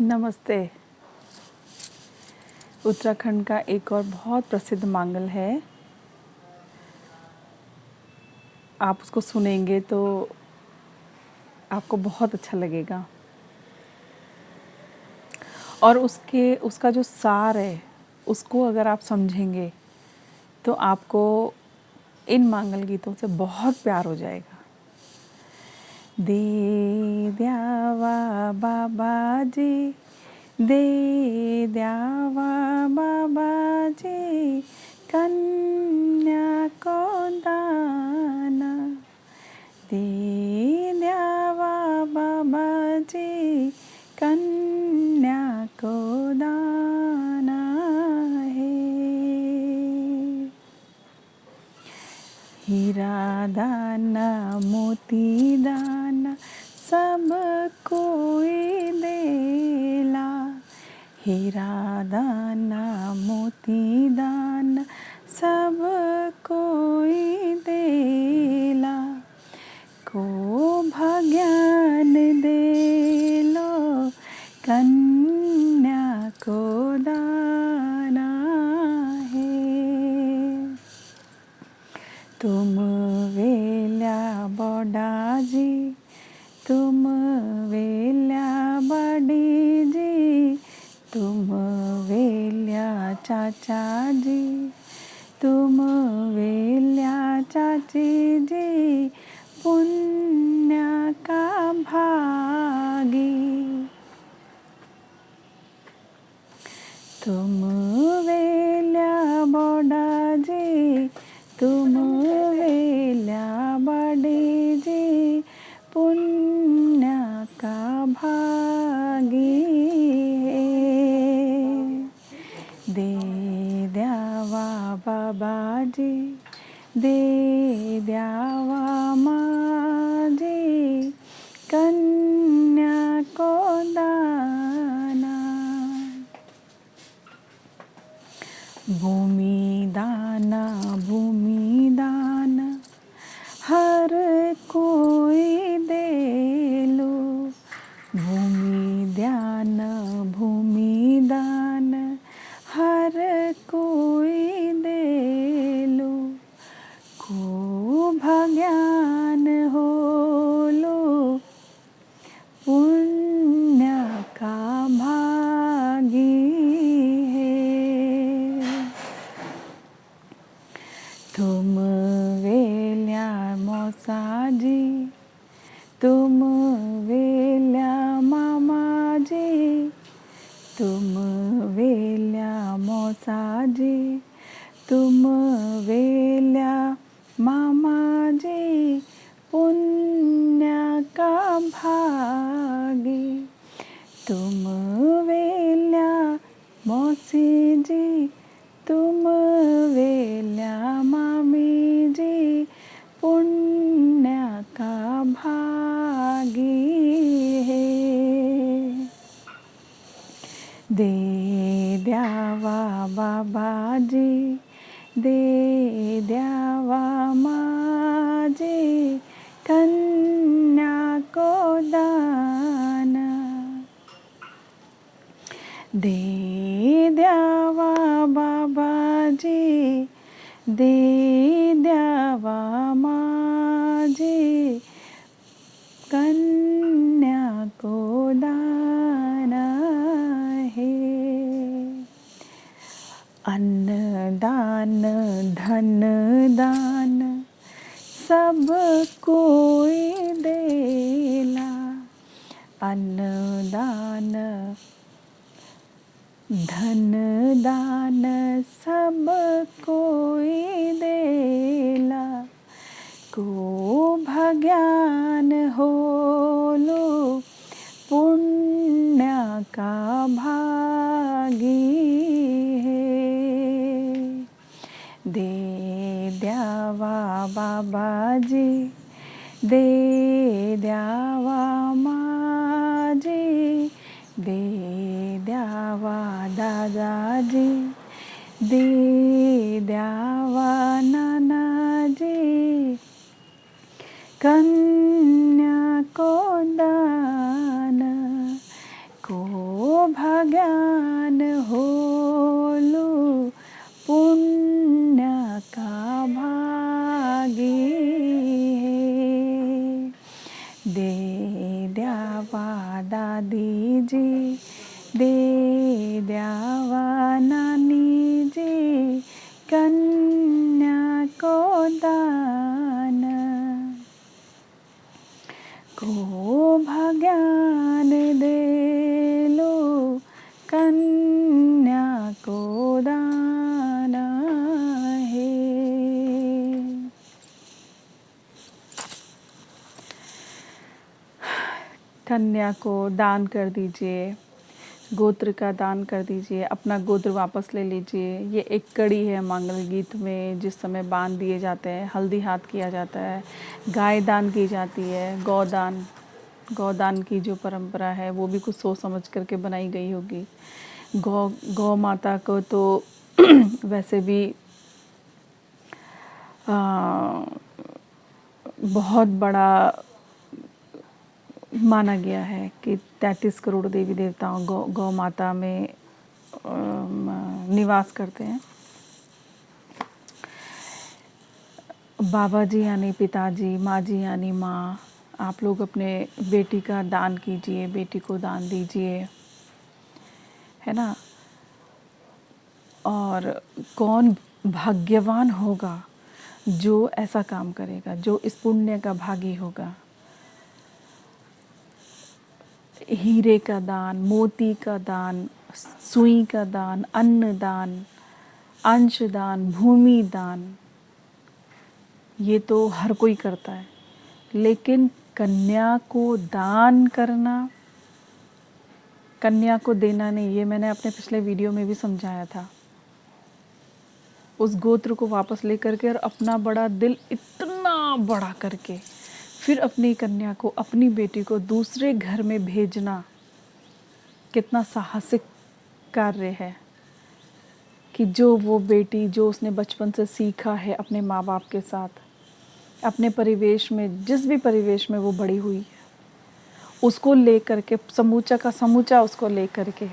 नमस्ते। उत्तराखंड का एक और बहुत प्रसिद्ध मांगल है। आप उसको सुनेंगे तो आपको बहुत अच्छा लगेगा और उसका जो सार है उसको अगर आप समझेंगे तो आपको इन मांगल गीतों से बहुत प्यार हो जाएगा। दे द्यावा बाबाजी, दे द्यावा बाबाजी, कन्या को दाना, दे द्यावा बाबाजी, कन्या को दाना है। हीरा दाना मोती दाना सब कोई देला, हीरा दाना मोती दाना सब कोई देला, को भगवान देलो कन्या को दाना है। तुम वेल्या बड़ाजी, तुम वेल्या बड़ी जी, तुम वेल्या चाचा जी, तुम वेल्या चाची जी, पुण्य का भागी, तुम वेल्या बड़ाजी, तुम वेल्या बड़ी जी, पुण्य का भागी है। दे द्यावा बाबाजी, दे द्यावा माजी, कन्या को दाना, भूमि दाना भूमि दाना हर कोई दे लो, भूमि दान हर कोई दे लो, को भगवान हो लो पुण्य का भागी है। तुम वेल्या मौसाजी, तुम वेल्या मामाजी, तुम वेल्या मौसाजी, तुम वेल्या मामाजी, पुण्य का भागी, तुम वेल्या मौसी जी, तुम वेल्या मामी जी, पुण्य का भागी है। दे द्यावा बाबाजी, दे द्यावा माजी, कन्या को दाना, दे द्यावा बाबाजी, दे द्यावा माजी, कन्या को दाना है। अन्न दान धन दान सब कोई देला, अन्न दान धन दान सब कोई देला, को भगवान हो लो पुण्य का भागी है। दे द्यावा बाबाजी, दे द्यावा माजी, दे द्यावा दादाजी, दे द्यावा नानाजी, कन्या को दाना, को दादीजी दे द्यावा नानीजी कन्या को दान को भाग्यान देलो कन्या को दान है। कन्या को दान कर दीजिए, गोत्र का दान कर दीजिए, अपना गोत्र वापस ले लीजिए। ये एक कड़ी है मंगल गीत में, जिस समय बांध दिए जाते हैं, हल्दी हाथ किया जाता है, गाय दान की जाती है, गौदान की जो परंपरा है वो भी कुछ सोच समझ करके बनाई गई होगी। गौ माता को तो वैसे भी बहुत बड़ा माना गया है कि 33 करोड़ देवी देवताओं गौ माता में निवास करते हैं। बाबा जी यानी पिताजी, माँ जी यानी माँ। आप लोग अपने बेटी का दान कीजिए, बेटी को दान दीजिए, है ना। और कौन भाग्यवान होगा जो ऐसा काम करेगा, जो इस पुण्य का भागी होगा। हीरे का दान, मोती का दान, सुई का दान, अन्न दान, अंश दान, भूमि दान, ये तो हर कोई करता है। लेकिन कन्या को दान करना, कन्या को देना नहीं, ये मैंने अपने पिछले वीडियो में भी समझाया था। उस गोत्र को वापस लेकर के और अपना बड़ा दिल इतना बड़ा करके फिर अपनी कन्या को, अपनी बेटी को दूसरे घर में भेजना कितना साहसिक कार्य है। कि जो वो बेटी, जो उसने बचपन से सीखा है अपने माँ बाप के साथ, अपने परिवेश में, जिस भी परिवेश में वो बड़ी हुई है, उसको ले करके समूचा का समूचा उसको ले करके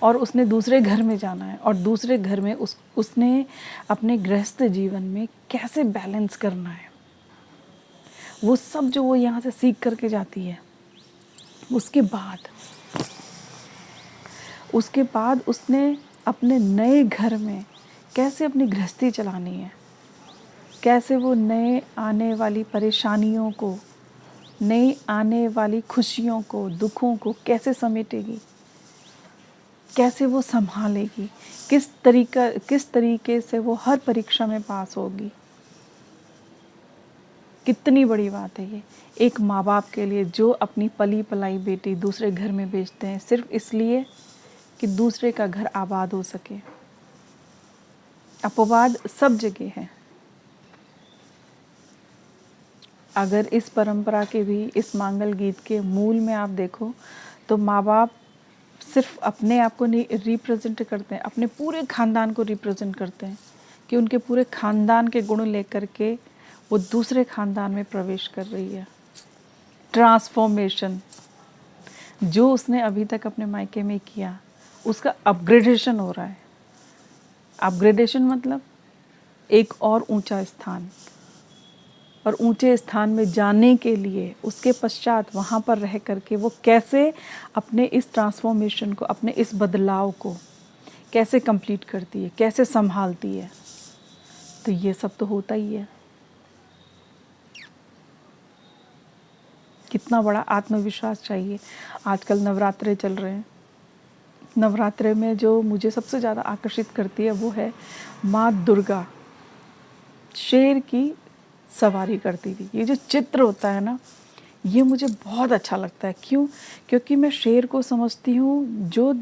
और उसने दूसरे घर में जाना है। और दूसरे घर में उसने अपने गृहस्थ जीवन में कैसे बैलेंस करना है, वो सब जो वो यहाँ से सीख करके जाती है। उसके बाद उसने अपने नए घर में कैसे अपनी गृहस्थी चलानी है, कैसे वो नए आने वाली परेशानियों को, नई आने वाली खुशियों को, दुखों को कैसे समेटेगी, कैसे वो संभालेगी, किस तरीके से वो हर परीक्षा में पास होगी। कितनी बड़ी बात है ये एक माँ बाप के लिए, जो अपनी पली पलाई बेटी दूसरे घर में भेजते हैं सिर्फ इसलिए कि दूसरे का घर आबाद हो सके। अपवाद सब जगह है। अगर इस परंपरा के भी, इस मांगल गीत के मूल में आप देखो तो माँ बाप सिर्फ अपने आप को नहीं रिप्रेजेंट करते हैं, अपने पूरे खानदान को रिप्रेजेंट करते हैं कि उनके पूरे खानदान के गुण लेकर के वो दूसरे खानदान में प्रवेश कर रही है। ट्रांसफॉर्मेशन जो उसने अभी तक अपने मायके में किया, उसका अपग्रेडेशन हो रहा है। अपग्रेडेशन मतलब एक और ऊंचा स्थान, और ऊंचे स्थान में जाने के लिए उसके पश्चात वहाँ पर रह करके वो कैसे अपने इस ट्रांसफॉर्मेशन को, अपने इस बदलाव को कैसे कंप्लीट करती है, कैसे संभालती है। तो ये सब तो होता ही है। कितना बड़ा आत्मविश्वास चाहिए। आजकल नवरात्रे चल रहे हैं, नवरात्रे में जो मुझे सबसे ज़्यादा आकर्षित करती है वो है माँ दुर्गा शेर की सवारी करती थी। ये जो चित्र होता है ना, ये मुझे बहुत अच्छा लगता है। क्यों? क्योंकि मैं शेर को समझती हूँ जो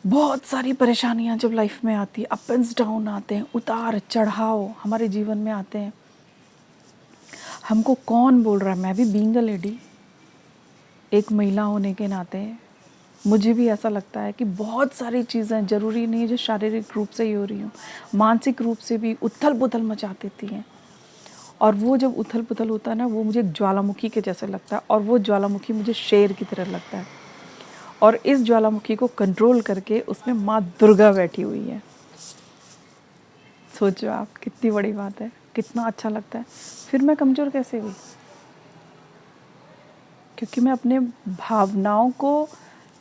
बहुत सारी परेशानियाँ जब लाइफ में आती है, अप एंड डाउन आते हैं, उतार चढ़ाव हमारे जीवन में आते हैं। हमको कौन बोल रहा है, मैं भी बीइंग अ लेडी, एक महिला होने के नाते मुझे भी ऐसा लगता है कि बहुत सारी चीज़ें ज़रूरी नहीं है जो शारीरिक रूप से ही हो रही हूँ, मानसिक रूप से भी उथल पुथल मचा देती हैं। और वो जब उथल पुथल होता है ना, वो मुझे ज्वालामुखी के जैसे लगता है, और वो ज्वालामुखी मुझे शेर की तरह लगता है। और इस ज्वालामुखी को कंट्रोल करके उसमें माँ दुर्गा बैठी हुई है। सोचो आप, कितनी बड़ी बात है, कितना अच्छा लगता है। फिर मैं कमज़ोर कैसे हुई? क्योंकि मैं अपने भावनाओं को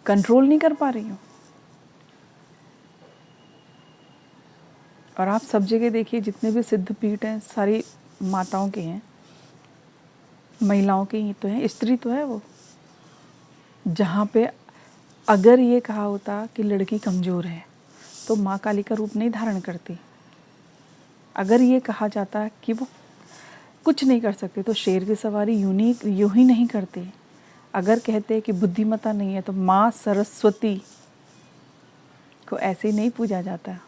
कंट्रोल नहीं कर पा रही हूँ। और आप सब जगह देखिए, जितने भी सिद्ध पीठ हैं सारी माताओं के हैं, महिलाओं के ही तो हैं, स्त्री तो है वो। जहाँ पे अगर ये कहा होता कि लड़की कमज़ोर है तो माँ काली का रूप नहीं धारण करती। अगर ये कहा जाता कि वो कुछ नहीं कर सकते तो शेर की सवारी यूँ ही नहीं करती। अगर कहते कि बुद्धिमत्ता नहीं है तो माँ सरस्वती को ऐसे ही नहीं पूजा जाता।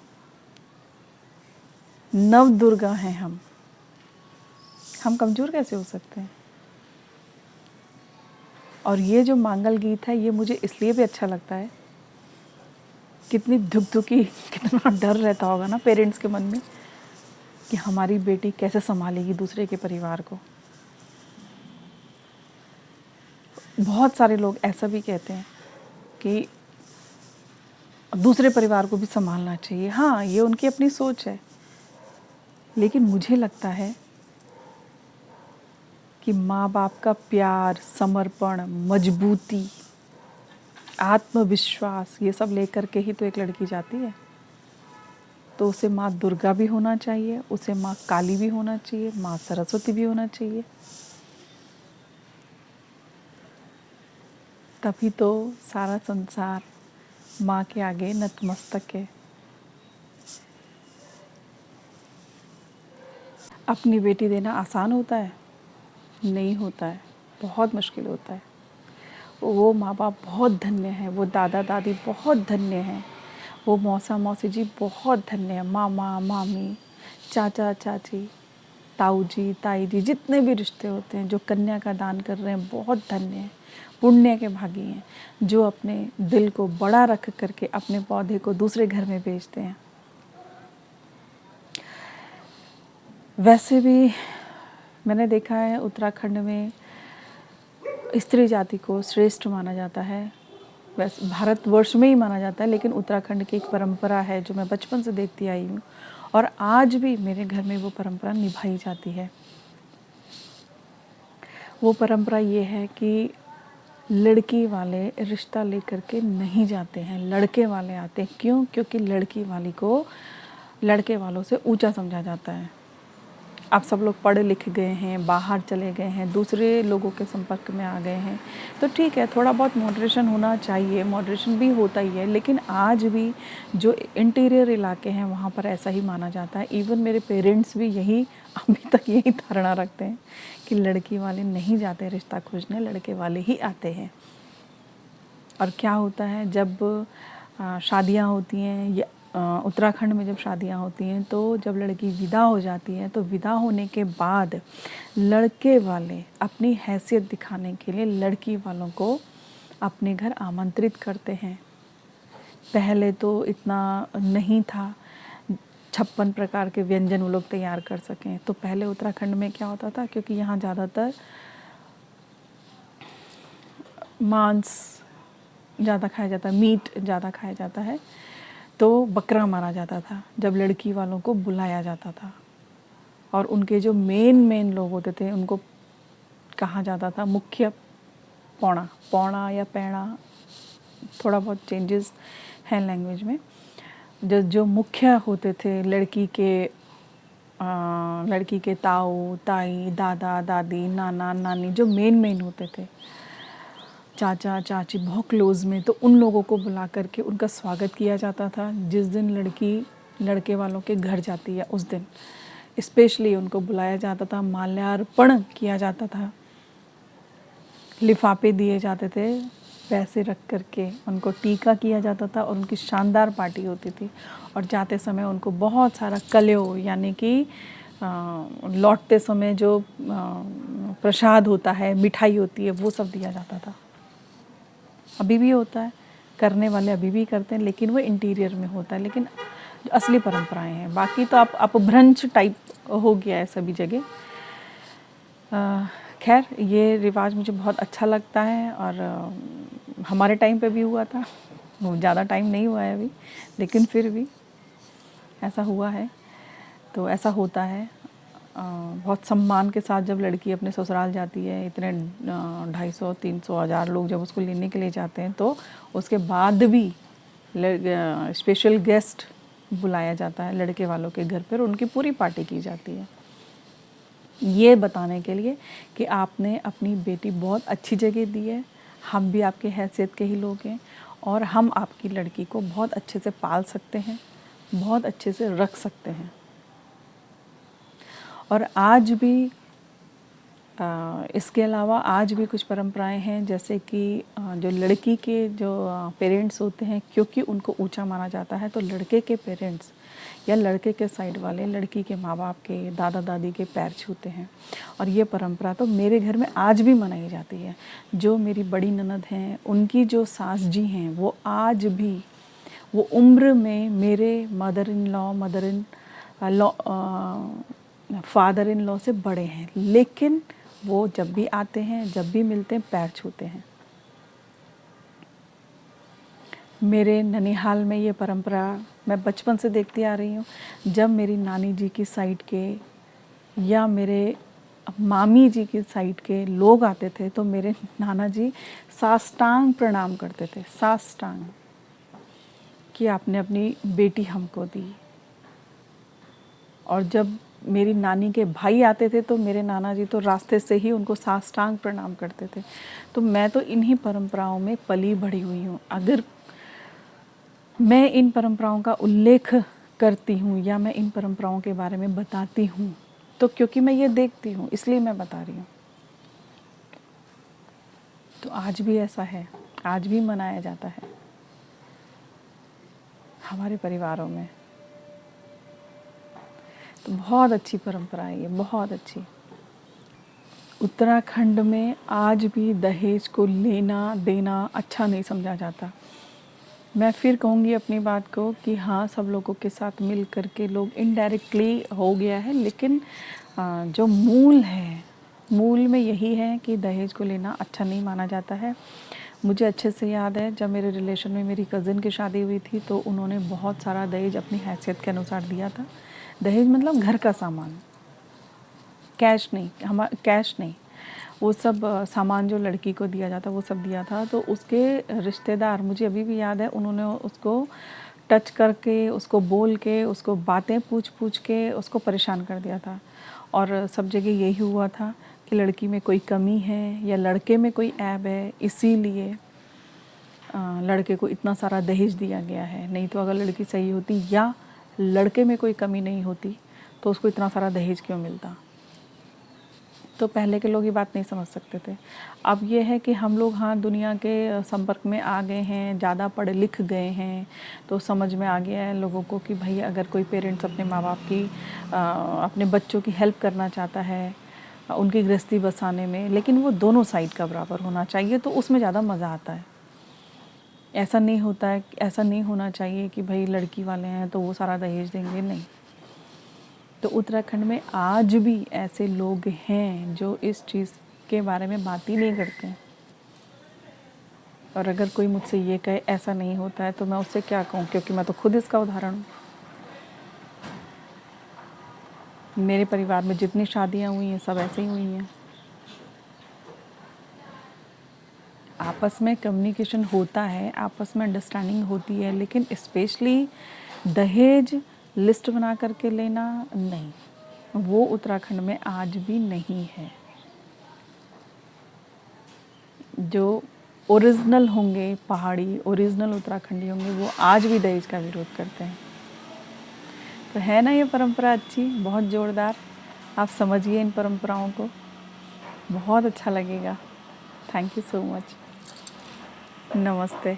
नव दुर्गा हैं हम कमज़ोर कैसे हो सकते हैं? और ये जो मांगल गीत है ये मुझे इसलिए भी अच्छा लगता है, कितनी धुक-धुकी, कितना डर रहता होगा ना पेरेंट्स के मन में कि हमारी बेटी कैसे संभालेगी दूसरे के परिवार को। बहुत सारे लोग ऐसा भी कहते हैं कि दूसरे परिवार को भी संभालना चाहिए। हाँ, ये उनकी अपनी सोच है, लेकिन मुझे लगता है कि माँ बाप का प्यार, समर्पण, मजबूती, आत्मविश्वास, ये सब लेकर के ही तो एक लड़की जाती है। तो उसे माँ दुर्गा भी होना चाहिए, उसे माँ काली भी होना चाहिए, माँ सरस्वती भी होना चाहिए। तभी तो सारा संसार माँ के आगे नतमस्तक है। अपनी बेटी देना आसान होता है? नहीं होता है, बहुत मुश्किल होता है। वो माँ बाप बहुत धन्य हैं, वो दादा दादी बहुत धन्य हैं, वो मौसा मौसी जी बहुत धन्य हैं, मामा मामी, चाचा चाची, ताऊ जी ताई जी, जितने भी रिश्ते होते हैं जो कन्या का दान कर रहे हैं बहुत धन्य हैं, पुण्य के भागी हैं, जो अपने दिल को बड़ा रख करके अपने पौधे को दूसरे घर में भेजते हैं। वैसे भी मैंने देखा है उत्तराखंड में स्त्री जाति को श्रेष्ठ माना जाता है। वैसे भारतवर्ष में ही माना जाता है, लेकिन उत्तराखंड की एक परंपरा है जो मैं बचपन से देखती आई हूँ और आज भी मेरे घर में वो परंपरा निभाई जाती है। वो परंपरा ये है कि लड़की वाले रिश्ता लेकर के नहीं जाते हैं, लड़के वाले आते हैं। क्यों? क्योंकि लड़की वाली को लड़के वालों से ऊंचा समझा जाता है। आप सब लोग पढ़ लिख गए हैं, बाहर चले गए हैं, दूसरे लोगों के संपर्क में आ गए हैं, तो ठीक है, थोड़ा बहुत मॉडरेशन होना चाहिए, मॉडरेशन भी होता ही है। लेकिन आज भी जो इंटीरियर इलाके हैं वहाँ पर ऐसा ही माना जाता है। इवन मेरे पेरेंट्स भी अभी तक यही धारणा रखते हैं कि लड़की वाले नहीं जाते रिश्ता खोजने, लड़के वाले ही आते हैं। और क्या होता है जब शादियाँ होती हैं या उत्तराखंड में जब शादियाँ होती हैं तो जब लड़की विदा हो जाती है तो विदा होने के बाद लड़के वाले अपनी हैसियत दिखाने के लिए लड़की वालों को अपने घर आमंत्रित करते हैं। पहले तो इतना नहीं था 56 प्रकार के व्यंजन वो लोग तैयार कर सकें। तो पहले उत्तराखंड में क्या होता था, क्योंकि यहाँ ज़्यादातर मांस ज़्यादा खाया जाता है, मीट ज़्यादा खाया जाता है, तो बकरा मारा जाता था जब लड़की वालों को बुलाया जाता था। और उनके जो मेन लोग होते थे उनको कहा जाता था मुख्य पौना या पैणा, थोड़ा बहुत चेंजेस हैं लैंग्वेज में। जो मुख्य होते थे लड़की के ताऊ ताई, दादा दादी, नाना नानी, जो मेन होते थे, चाचा चाची बहुत क्लोज़ में, तो उन लोगों को बुला करके उनका स्वागत किया जाता था। जिस दिन लड़की लड़के वालों के घर जाती है उस दिन स्पेशली उनको बुलाया जाता था, माल्यार्पण किया जाता था, लिफाफे दिए जाते थे, पैसे रख करके उनको टीका किया जाता था और उनकी शानदार पार्टी होती थी। और जाते समय उनको बहुत सारा कल्यो यानी कि लौटते समय जो प्रसाद होता है, मिठाई होती है, वो सब दिया जाता था। अभी भी होता है, करने वाले अभी भी करते हैं, लेकिन वो इंटीरियर में होता है। लेकिन जो असली परंपराएं हैं, बाकी तो आप अपभ्रंश टाइप हो गया है सभी जगह। खैर, ये रिवाज मुझे बहुत अच्छा लगता है और हमारे टाइम पे भी हुआ था, वो ज़्यादा टाइम नहीं हुआ है अभी, लेकिन फिर भी ऐसा हुआ है, तो ऐसा होता है। बहुत सम्मान के साथ जब लड़की अपने ससुराल जाती है, इतने 250-300 हज़ार लोग जब उसको लेने के लिए जाते हैं, तो उसके बाद भी स्पेशल गेस्ट बुलाया जाता है लड़के वालों के घर पर, उनकी पूरी पार्टी की जाती है, ये बताने के लिए कि आपने अपनी बेटी बहुत अच्छी जगह दी है, हम भी आपके हैसियत के ही लोग हैं और हम आपकी लड़की को बहुत अच्छे से पाल सकते हैं, बहुत अच्छे से रख सकते हैं। और आज भी इसके अलावा आज भी कुछ परंपराएं हैं, जैसे कि जो लड़की के जो पेरेंट्स होते हैं, क्योंकि उनको ऊंचा माना जाता है, तो लड़के के पेरेंट्स या लड़के के साइड वाले लड़की के माँ बाप के, दादा दादी के पैर छूते हैं। और ये परंपरा तो मेरे घर में आज भी मनाई जाती है। जो मेरी बड़ी ननद हैं, उनकी जो सास जी हैं, वो आज भी, वो उम्र में मेरे mother in law father in law से बड़े हैं, लेकिन वो जब भी आते हैं, जब भी मिलते हैं, पैर छूते हैं। मेरे ननिहाल में ये परंपरा मैं बचपन से देखती आ रही हूँ। जब मेरी नानी जी की साइड के या मेरे मामी जी की साइड के लोग आते थे, तो मेरे नाना जी साष्टांग प्रणाम करते थे, साष्टांग, कि आपने अपनी बेटी हमको दी। और जब मेरी नानी के भाई आते थे, तो मेरे नाना जी तो रास्ते से ही उनको साष्टांग प्रणाम करते थे। तो मैं तो इन्हीं परंपराओं में पली बढ़ी हुई हूँ। अगर मैं इन परंपराओं का उल्लेख करती हूँ या मैं इन परंपराओं के बारे में बताती हूँ, तो क्योंकि मैं ये देखती हूँ, इसलिए मैं बता रही हूँ। तो आज भी ऐसा है, आज भी मनाया जाता है हमारे परिवारों में। तो बहुत अच्छी परंपरा है ये, बहुत अच्छी। उत्तराखंड में आज भी दहेज को लेना देना अच्छा नहीं समझा जाता। मैं फिर कहूँगी अपनी बात को कि हाँ, सब लोगों के साथ मिल कर के लोग इनडायरेक्टली हो गया है, लेकिन जो मूल है, मूल में यही है कि दहेज को लेना अच्छा नहीं माना जाता है। मुझे अच्छे से याद है, जब मेरे रिलेशन में मेरी कज़िन की शादी हुई थी, तो उन्होंने बहुत सारा दहेज अपनी हैसियत के अनुसार दिया था। दहेज मतलब घर का सामान, कैश नहीं, कैश नहीं, वो सब सामान जो लड़की को दिया जाता वो सब दिया था। तो उसके रिश्तेदार, मुझे अभी भी याद है, उन्होंने उसको टच करके, उसको बोल के, उसको बातें पूछ पूछ के उसको परेशान कर दिया था। और सब जगह यही हुआ था कि लड़की में कोई कमी है या लड़के में कोई ऐब है, इसीलिए लड़के को इतना सारा दहेज दिया गया है। नहीं तो अगर लड़की सही होती या लड़के में कोई कमी नहीं होती, तो उसको इतना सारा दहेज क्यों मिलता। तो पहले के लोग ये बात नहीं समझ सकते थे। अब ये है कि हम लोग हाँ, दुनिया के संपर्क में आ गए हैं, ज़्यादा पढ़ लिख गए हैं, तो समझ में आ गया है लोगों को कि भाई अगर कोई पेरेंट्स अपने माँ बाप की अपने बच्चों की हेल्प करना चाहता है उनकी गृहस्थी बसाने में, लेकिन वो दोनों साइड का बराबर होना चाहिए, तो उसमें ज़्यादा मज़ा आता है। ऐसा नहीं होता है, ऐसा नहीं होना चाहिए कि भाई लड़की वाले हैं तो वो सारा दहेज देंगे, नहीं। तो उत्तराखंड में आज भी ऐसे लोग हैं जो इस चीज़ के बारे में बात ही नहीं करते हैं। और अगर कोई मुझसे ये कहे ऐसा नहीं होता है, तो मैं उससे क्या कहूँ, क्योंकि मैं तो खुद इसका उदाहरण हूँ। मेरे परिवार में जितनी शादियाँ हुई हैं सब ऐसे ही हुई हैं। आपस में कम्युनिकेशन होता है, आपस में अंडरस्टैंडिंग होती है, लेकिन स्पेशली दहेज लिस्ट बना करके लेना नहीं, वो उत्तराखंड में आज भी नहीं है। जो ओरिजिनल होंगे पहाड़ी, ओरिजिनल उत्तराखंडी होंगे, वो आज भी दहेज का विरोध करते हैं। तो है ना ये परंपरा अच्छी, बहुत ज़ोरदार। आप समझिए इन परंपराओं को, बहुत अच्छा लगेगा। Thank you so much. नमस्ते।